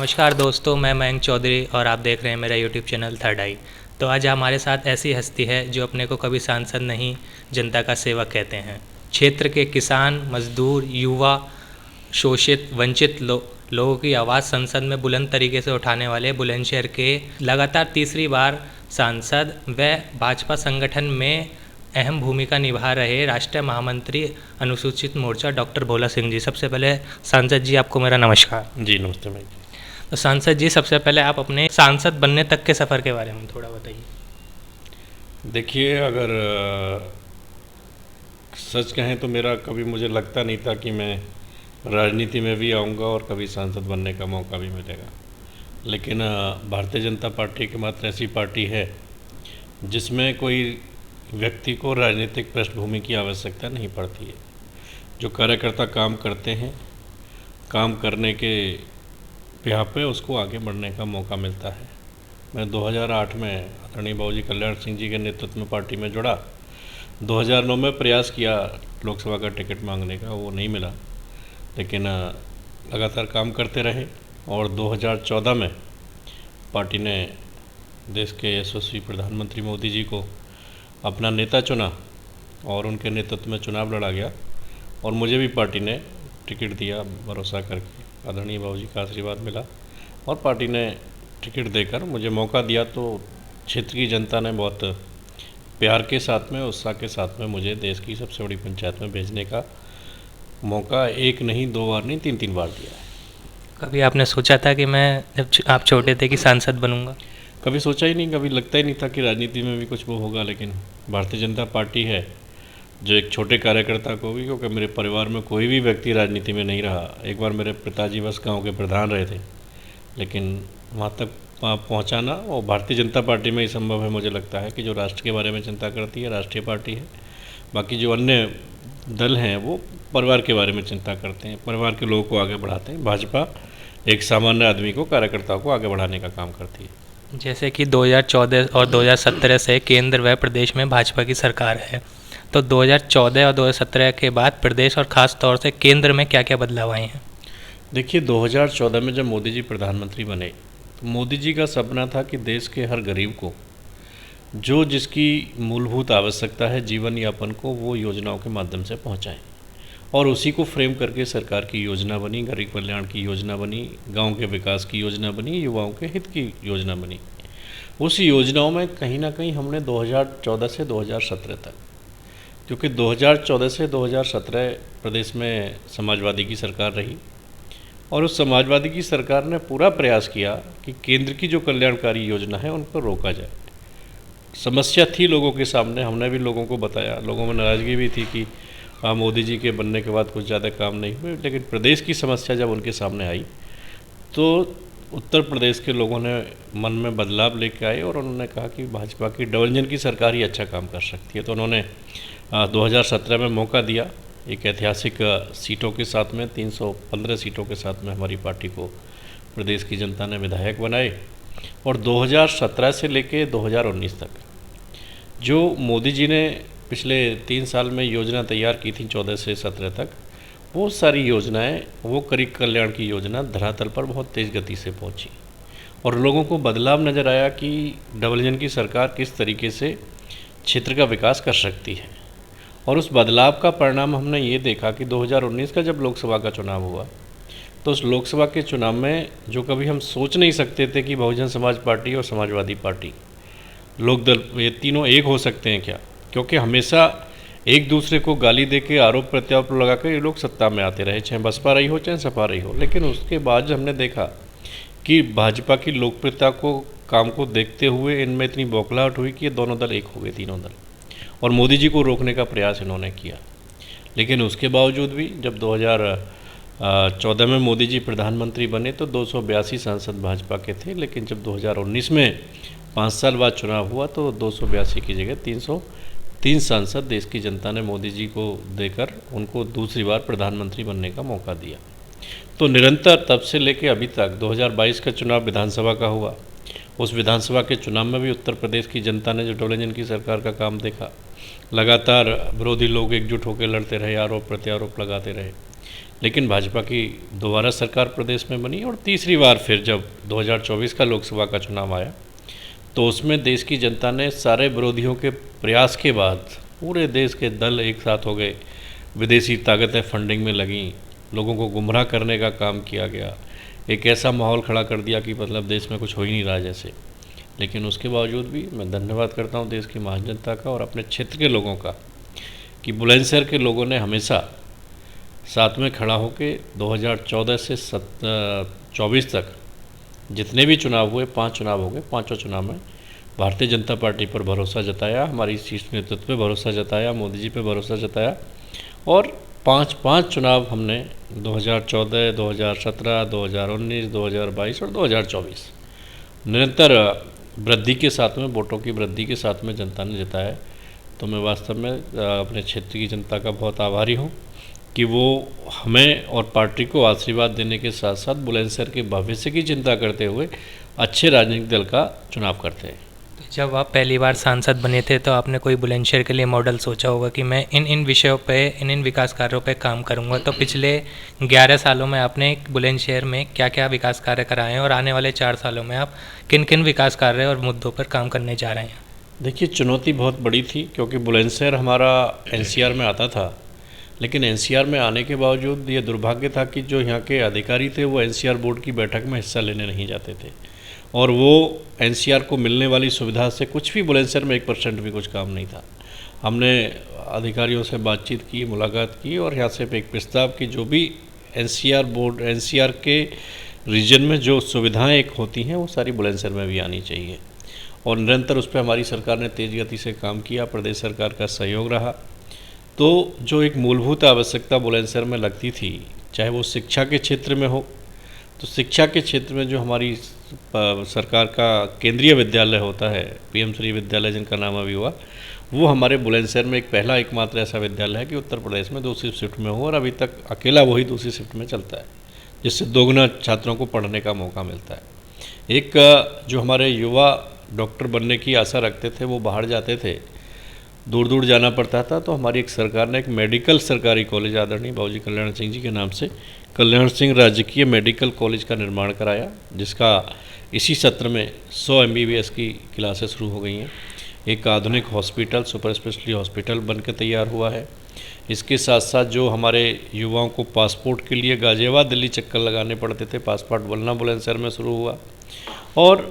नमस्कार दोस्तों, मैं मयंक चौधरी और आप देख रहे हैं मेरा यूट्यूब चैनल थर्ड आई। तो आज हमारे साथ ऐसी हस्ती है जो अपने को कभी सांसद नहीं, जनता का सेवक कहते हैं। क्षेत्र के किसान, मजदूर, युवा, शोषित, वंचित लोगों की आवाज़ संसद में बुलंद तरीके से उठाने वाले बुलंदशहर के लगातार तीसरी बार सांसद व भाजपा संगठन में अहम भूमिका निभा रहे राष्ट्रीय महामंत्री अनुसूचित मोर्चा डॉक्टर भोला सिंह जी। सबसे पहले सांसद जी, आपको मेरा नमस्कार। जी नमस्ते भाई। तो सांसद जी, सबसे पहले आप अपने सांसद बनने तक के सफ़र के बारे में थोड़ा बताइए। देखिए, अगर सच कहें तो मेरा कभी मुझे लगता नहीं था कि मैं राजनीति में भी आऊँगा और कभी सांसद बनने का मौका भी मिलेगा। लेकिन भारतीय जनता पार्टी एकमात्र ऐसी पार्टी है जिसमें कोई व्यक्ति को राजनीतिक पृष्ठभूमि की आवश्यकता नहीं पड़ती है। जो कार्यकर्ता काम करते हैं, काम करने के यहाँ पे उसको आगे बढ़ने का मौका मिलता है। मैं 2008 में आदरणीय बाबूजी कल्याण सिंह जी के नेतृत्व में पार्टी में जुड़ा। 2009 में प्रयास किया लोकसभा का टिकट मांगने का, वो नहीं मिला, लेकिन लगातार काम करते रहे और 2014 में पार्टी ने देश के यशस्वी प्रधानमंत्री मोदी जी को अपना नेता चुना और उनके नेतृत्व में चुनाव लड़ा गया और मुझे भी पार्टी ने टिकट दिया भरोसा करके। आदरणीय बाबूजी का आशीर्वाद मिला और पार्टी ने टिकट देकर मुझे मौका दिया। तो क्षेत्र की जनता ने बहुत प्यार के साथ में, उत्साह के साथ में मुझे देश की सबसे बड़ी पंचायत में भेजने का मौका एक नहीं, दो बार नहीं, तीन तीन बार दिया है। कभी आपने सोचा था कि मैं जब आप छोटे थे कि सांसद बनूंगा? कभी सोचा ही नहीं, कभी लगता ही नहीं था कि राजनीति में भी कुछ वो होगा। लेकिन भारतीय जनता पार्टी है जो एक छोटे कार्यकर्ता को भी, क्योंकि मेरे परिवार में कोई भी व्यक्ति राजनीति में नहीं रहा। एक बार मेरे पिताजी बस गांव के प्रधान रहे थे, लेकिन वहाँ तक पहुँचाना और भारतीय जनता पार्टी में ही संभव है। मुझे लगता है कि जो राष्ट्र के बारे में चिंता करती है राष्ट्रीय पार्टी है। बाकी जो अन्य दल हैं वो परिवार के बारे में चिंता करते हैं, परिवार के लोगों को आगे बढ़ाते हैं। भाजपा एक सामान्य आदमी को, कार्यकर्ताओं को आगे बढ़ाने का काम करती है। जैसे कि 2014 और 2017 से केंद्र व प्रदेश में भाजपा की सरकार है, तो 2014 और 2017 के बाद प्रदेश और ख़ास तौर से केंद्र में क्या क्या बदलाव आए हैं? देखिए, 2014 में जब मोदी जी प्रधानमंत्री बने तो मोदी जी का सपना था कि देश के हर गरीब को जो जिसकी मूलभूत आवश्यकता है जीवन यापन को, वो योजनाओं के माध्यम से पहुंचाएं। और उसी को फ्रेम करके सरकार की योजना बनी, गरीब कल्याण की योजना बनी, गांव के विकास की योजना बनी, युवाओं के हित की योजना बनी। उस योजनाओं में कहीं ना कहीं हमने 2014 से 2017 तक, क्योंकि 2014 से 2017 प्रदेश में समाजवादी की सरकार रही और उस समाजवादी की सरकार ने पूरा प्रयास किया कि केंद्र की जो कल्याणकारी योजना है उन पर रोका जाए। समस्या थी लोगों के सामने, हमने भी लोगों को बताया, लोगों में नाराज़गी भी थी कि मोदी जी के बनने के बाद कुछ ज़्यादा काम नहीं हुए। लेकिन प्रदेश की समस्या जब उनके सामने आई तो उत्तर प्रदेश के लोगों ने मन में बदलाव लेके आए और उन्होंने कहा कि भाजपा की डबल इंजन की सरकार ही अच्छा काम कर सकती है। तो उन्होंने 2017 में मौका दिया। एक ऐतिहासिक सीटों के साथ में, 315 सीटों के साथ में हमारी पार्टी को प्रदेश की जनता ने विधायक बनाए। और 2017 से लेके 2019 तक जो मोदी जी ने पिछले 3 साल में योजना तैयार की थी 14 से 17 तक, वो सारी योजनाएं, वो गरीब कल्याण की योजना धरातल पर बहुत तेज़ गति से पहुंची और लोगों को बदलाव नज़र आया कि डबल इंजन की सरकार किस तरीके से क्षेत्र का विकास कर सकती है। और उस बदलाव का परिणाम हमने ये देखा कि 2019 का जब लोकसभा का चुनाव हुआ तो उस लोकसभा के चुनाव में जो कभी हम सोच नहीं सकते थे कि बहुजन समाज पार्टी और समाजवादी पार्टी, लोकदल, ये तीनों एक हो सकते हैं क्या, क्योंकि हमेशा एक दूसरे को गाली दे के, आरोप प्रत्यारोप लगा कर ये लोग सत्ता में आते रहे, चाहे बसपा रही हो चाहे सपा रही हो। लेकिन उसके बाद जब हमने देखा कि भाजपा की लोकप्रियता को, काम को देखते हुए इनमें इतनी बौखलाहट हुई कि ये दोनों दल एक हो गए, तीनों दल, और मोदी जी को रोकने का प्रयास इन्होंने किया। लेकिन उसके बावजूद भी जब 2014 में मोदी जी प्रधानमंत्री बने तो 282 सांसद भाजपा के थे। लेकिन जब 2019 में 5 साल बाद चुनाव हुआ तो 282 की जगह 303 सांसद देश की जनता ने मोदी जी को देकर उनको दूसरी बार प्रधानमंत्री बनने का मौका दिया। तो निरंतर तब से लेकर अभी तक 2022 का चुनाव विधानसभा का हुआ, उस विधानसभा के चुनाव में भी उत्तर प्रदेश की जनता ने जो डबल इंजन की सरकार का काम देखा, लगातार विरोधी लोग एकजुट होकर लड़ते रहे, आरोप प्रत्यारोप लगाते रहे। लेकिन भाजपा की दोबारा सरकार प्रदेश में बनी और तीसरी बार फिर जब 2024 का लोकसभा का चुनाव आया तो उसमें देश की जनता ने सारे विरोधियों के प्रयास के बाद पूरे देश के दल एक साथ हो गए, विदेशी ताकतें फंडिंग में लगीं, लोगों को गुमराह करने का काम किया गया, एक ऐसा माहौल खड़ा कर दिया कि मतलब देश में कुछ हो ही नहीं रहा जैसे। लेकिन उसके बावजूद भी मैं धन्यवाद करता हूँ देश की महान जनता का और अपने क्षेत्र के लोगों का कि बुलंदशहर के लोगों ने हमेशा साथ में खड़ा होकर 2014 से 24 तक जितने भी चुनाव हुए, 5 चुनाव हो गए, पाँचों चुनाव में भारतीय जनता पार्टी पर भरोसा जताया, हमारी शीर्ष नेतृत्व पे भरोसा जताया, मोदी जी पे भरोसा जताया और 5 चुनाव हमने 2014, 2017, 2019, 2022 और 2024 निरंतर वृद्धि के साथ में, वोटों की वृद्धि के साथ में जनता ने जिताया। तो मैं वास्तव में अपने क्षेत्र की जनता का बहुत आभारी हूँ कि वो हमें और पार्टी को आशीर्वाद देने के साथ साथ बुलंदशहर के भविष्य की चिंता करते हुए अच्छे राजनीतिक दल का चुनाव करते हैं। जब आप पहली बार सांसद बने थे तो आपने कोई बुलंदशहर के लिए मॉडल सोचा होगा कि मैं इन विषयों पे, इन विकास कार्यों पे काम करूंगा। तो पिछले 11 सालों में आपने बुलंदशहर में क्या क्या विकास कार्य कराए हैं और आने वाले 4 सालों में आप किन किन विकास कार्य और मुद्दों पर काम करने जा रहे हैं? देखिए, चुनौती बहुत बड़ी थी क्योंकि बुलंदशहर हमारा एनसीआर में आता था, लेकिन एनसीआर में आने के बावजूद ये दुर्भाग्य था कि जो यहाँ के अधिकारी थे वो एनसीआर बोर्ड की बैठक में हिस्सा लेने नहीं जाते थे और वो एनसीआर को मिलने वाली सुविधा से कुछ भी बुलंदशहर में 1% भी कुछ काम नहीं था। हमने अधिकारियों से बातचीत की, मुलाकात की और यहाँ से एक प्रस्ताव की जो भी एनसीआर बोर्ड, एनसीआर के रीजन में जो सुविधाएं एक होती हैं वो सारी बुलंदशहर में भी आनी चाहिए और निरंतर उस पर हमारी सरकार ने तेज़ गति से काम किया, प्रदेश सरकार का सहयोग रहा। तो जो एक मूलभूत आवश्यकता बुलंदशहर में लगती थी, चाहे वो शिक्षा के क्षेत्र में हो, तो शिक्षा के क्षेत्र में जो हमारी सरकार का केंद्रीय विद्यालय होता है, पीएम श्री विद्यालय जिनका नाम अभी हुआ, वो हमारे बुलंदशहर में एक पहला एकमात्र ऐसा विद्यालय है कि उत्तर प्रदेश में दूसरी शिफ्ट में हो और अभी तक अकेला वही दूसरी शिफ्ट में चलता है, जिससे दोगुना छात्रों को पढ़ने का मौका मिलता है। एक जो हमारे युवा डॉक्टर बनने की आशा रखते थे वो बाहर जाते थे, दूर दूर जाना पड़ता था, तो हमारी एक सरकार ने एक मेडिकल सरकारी कॉलेज आदरणीय बाबूजी कल्याण सिंह जी के नाम से कल्याण सिंह राजकीय मेडिकल कॉलेज का निर्माण कराया, जिसका इसी सत्र में 100 MBBS की क्लासेस शुरू हो गई हैं। एक आधुनिक हॉस्पिटल, सुपर स्पेशलिटी हॉस्पिटल बनकर तैयार हुआ है। इसके साथ साथ जो हमारे युवाओं को पासपोर्ट के लिए गाजियाबाद दिल्ली चक्कर लगाने पड़ते थे, पासपोर्ट बनना बुलंदशहर में शुरू हुआ। और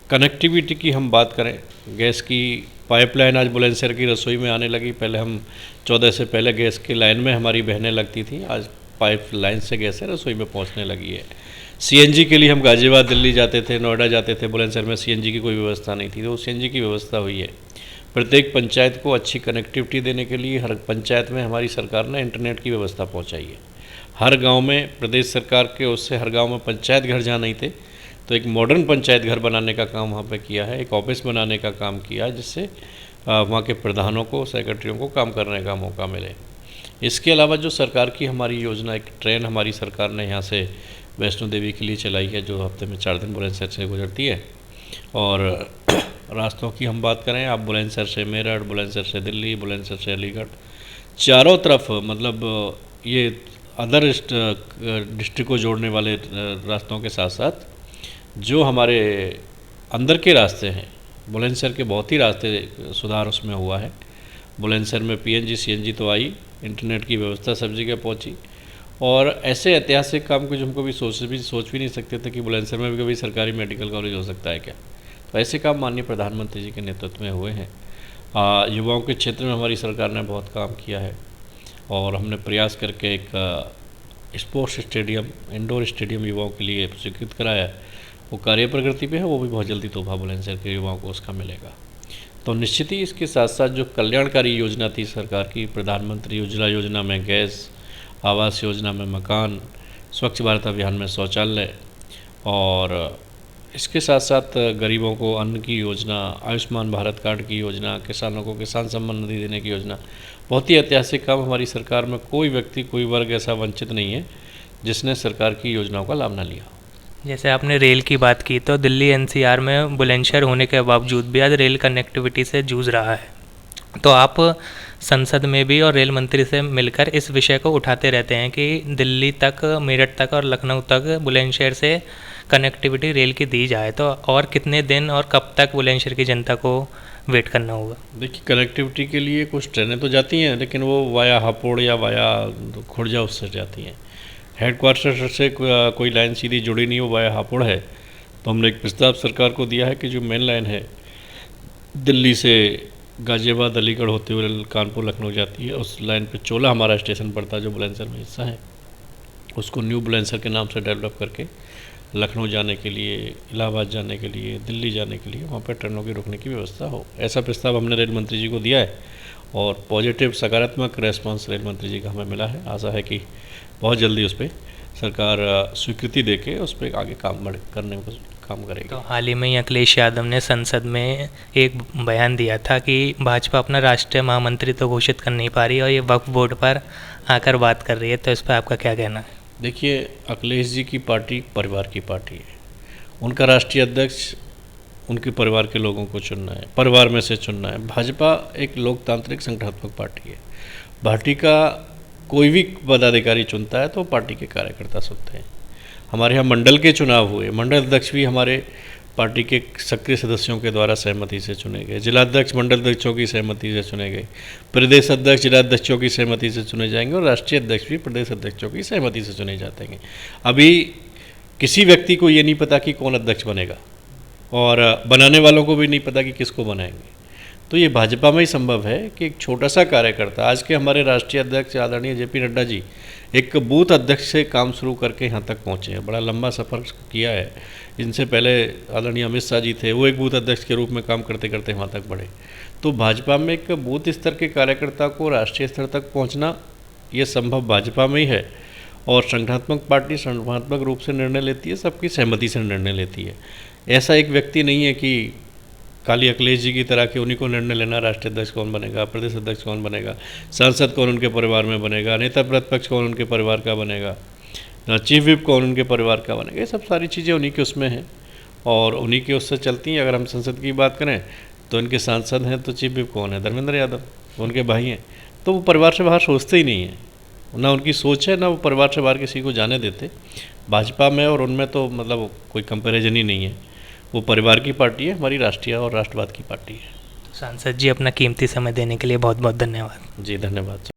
कनेक्टिविटी की हम बात करें, गैस की पाइपलाइन आज बुलंदशहर की रसोई में आने लगी। पहले हम 14 से पहले गैस की लाइन में हमारी बहनें लगती थी, आज पाइपलाइन से गैस रसोई में पहुंचने लगी है। सीएनजी के लिए हम गाजियाबाद दिल्ली जाते थे, नोएडा जाते थे, बुलंदशहर में सीएनजी की कोई व्यवस्था नहीं थी, तो सीएनजी की व्यवस्था हुई है। प्रत्येक पंचायत को अच्छी कनेक्टिविटी देने के लिए हर पंचायत में हमारी सरकार ने इंटरनेट की व्यवस्था पहुँचाई है। हर गाँव में प्रदेश सरकार के उससे हर गाँव में पंचायत घर जहाँ नहीं थे तो एक मॉडर्न पंचायत घर बनाने का काम वहाँ पे किया है, एक ऑफिस बनाने का काम किया, जिससे वहाँ के प्रधानों को, सेक्रेटरियों को काम करने का मौका मिले। इसके अलावा जो सरकार की हमारी योजना, एक ट्रेन हमारी सरकार ने यहाँ से वैष्णो देवी के लिए चलाई है, जो हफ्ते में 4 दिन बुलंदशहर से गुजरती है। और रास्तों की हम बात करें, आप बुलंदशहर से मेरठ, बुलंदशहर से दिल्ली, बुलंदशहर से अलीगढ़, चारों तरफ मतलब ये अदर डिस्ट्रिक्ट को जोड़ने वाले रास्तों के साथ साथ जो हमारे अंदर के रास्ते हैं, बुलंदशहर के बहुत ही रास्ते सुधार उसमें हुआ है। बुलंदशहर में पीएनजी सीएनजी तो आई, इंटरनेट की व्यवस्था सब जगह पहुंची और ऐसे ऐतिहासिक काम को जो हमको भी सोच भी नहीं सकते थे कि बुलंदशहर में भी कभी सरकारी मेडिकल कॉलेज हो सकता है क्या। तो ऐसे काम माननीय प्रधानमंत्री जी के नेतृत्व में हुए हैं। युवाओं के क्षेत्र में हमारी सरकार ने बहुत काम किया है और हमने प्रयास करके एक स्पोर्ट्स स्टेडियम, इंडोर स्टेडियम युवाओं के लिए स्वीकृत कराया है। वो कार्य प्रगति पे है, वो भी बहुत जल्दी तोहफा बुलंदशहर के युवाओं को उसका मिलेगा। तो निश्चित ही इसके साथ साथ जो कल्याणकारी योजना थी सरकार की, प्रधानमंत्री उज्ज्वला योजना में गैस, आवास योजना में मकान, स्वच्छ भारत अभियान में शौचालय और इसके साथ साथ गरीबों को अन्न की योजना, आयुष्मान भारत कार्ड की योजना, किसानों को किसान सम्मान निधि देने की योजना, बहुत ही ऐतिहासिक काम हमारी सरकार में। कोई व्यक्ति, कोई वर्ग ऐसा वंचित नहीं है जिसने सरकार की योजनाओं का लाभ न लिया। जैसे आपने रेल की बात की, तो दिल्ली एनसीआर में बुलंदशहर होने के बावजूद भी आज रेल कनेक्टिविटी से जूझ रहा है। तो आप संसद में भी और रेल मंत्री से मिलकर इस विषय को उठाते रहते हैं कि दिल्ली तक, मेरठ तक और लखनऊ तक बुलंदशहर से कनेक्टिविटी रेल की दी जाए। तो और कितने दिन और कब तक बुलंदशहर की जनता को वेट करना होगा? देखिए, कनेक्टिविटी के लिए कुछ ट्रेनें तो जाती हैं, लेकिन वो वाया हापुड़ या वाया खुर्जा उससे जाती हैं। हेडक्वार्टर से कोई लाइन सीधी जुड़ी नहीं, वो वाया हापुड़ है। तो हमने एक प्रस्ताव सरकार को दिया है कि जो मेन लाइन है दिल्ली से गाज़ियाबाद अलीगढ़ होते हुए कानपुर लखनऊ जाती है, उस लाइन पे चोला हमारा स्टेशन पड़ता है जो बुलंदशहर में हिस्सा है, उसको न्यू बुलंदशहर के नाम से डेवलप करके लखनऊ जाने के लिए, इलाहाबाद जाने के लिए, दिल्ली जाने के लिए वहाँ पर ट्रेनों की रुकने की व्यवस्था हो। ऐसा प्रस्ताव हमने रेल मंत्री जी को दिया है और पॉजिटिव सकारात्मक रेस्पॉन्स रेल मंत्री जी का हमें मिला है। आशा है कि बहुत जल्दी उस पर सरकार स्वीकृति देके उस पर आगे करने का काम करेगी। तो हाल ही में ही अखिलेश यादव ने संसद में एक बयान दिया था कि भाजपा अपना राष्ट्रीय महामंत्री तो घोषित कर नहीं पा रही और ये वक्फ बोर्ड पर आकर बात कर रही है। तो इस पर आपका क्या कहना है? देखिए, अखिलेश जी की पार्टी परिवार की पार्टी है। उनका राष्ट्रीय अध्यक्ष उनके परिवार के लोगों को चुनना है, परिवार में से चुनना है। भाजपा एक लोकतांत्रिक संगठनात्मक पार्टी है। पार्टी का कोई भी पदाधिकारी चुनता है तो पार्टी के कार्यकर्ता चुनते हैं। हमारे यहाँ मंडल के चुनाव हुए, मंडल अध्यक्ष भी हमारे पार्टी के सक्रिय सदस्यों के द्वारा सहमति से चुने गए, जिलाध्यक्ष मंडल अध्यक्षों की सहमति से चुने गए, प्रदेश अध्यक्ष जिलाध्यक्षों की सहमति से चुने जाएंगे और राष्ट्रीय अध्यक्ष भी प्रदेश अध्यक्षों की सहमति से चुने जाते हैं। अभी किसी व्यक्ति को ये नहीं पता कि कौन अध्यक्ष बनेगा और बनाने वालों को भी नहीं पता कि किसको बनाएंगे। तो ये भाजपा में ही संभव है कि एक छोटा सा कार्यकर्ता, आज के हमारे राष्ट्रीय अध्यक्ष आदरणीय जेपी नड्डा जी एक बूथ अध्यक्ष से काम शुरू करके यहाँ तक पहुँचे हैं। बड़ा लंबा सफ़र किया है। इनसे पहले आदरणीय अमित शाह जी थे, वो एक बूथ अध्यक्ष के रूप में काम करते करते वहाँ तक बढ़े। तो भाजपा में एक बूथ स्तर के कार्यकर्ता को राष्ट्रीय स्तर तक पहुँचना ये संभव भाजपा में ही है। और संगठनात्मक पार्टी संगठनात्मक रूप से निर्णय लेती है, सबकी सहमति से निर्णय लेती है। ऐसा एक व्यक्ति नहीं है कि काली अखिलेश जी की तरह के उन्हीं को निर्णय लेना राष्ट्रीय अध्यक्ष कौन बनेगा, प्रदेश अध्यक्ष कौन बनेगा, सांसद कौन उनके परिवार में बनेगा, नेता प्रतिपक्ष कौन उनके परिवार का बनेगा, चीफ विप कौन उनके परिवार का बनेगा। ये सब सारी चीज़ें उन्हीं के उसमें हैं और उन्हीं के उससे चलती हैं। अगर हम संसद की बात करें तो इनके सांसद हैं, तो चीफ विप कौन है? धर्मेंद्र यादव, उनके भाई हैं। तो वो परिवार से बाहर सोचते ही नहीं हैं, ना उनकी सोच है, ना वो परिवार से बाहर किसी को जाने देते। भाजपा में और उनमें तो मतलब कोई कंपैरिजन ही नहीं है। वो परिवार की पार्टी है, हमारी राष्ट्रीय और राष्ट्रवाद की पार्टी है। सांसद जी, अपना कीमती समय देने के लिए बहुत बहुत धन्यवाद। जी धन्यवाद।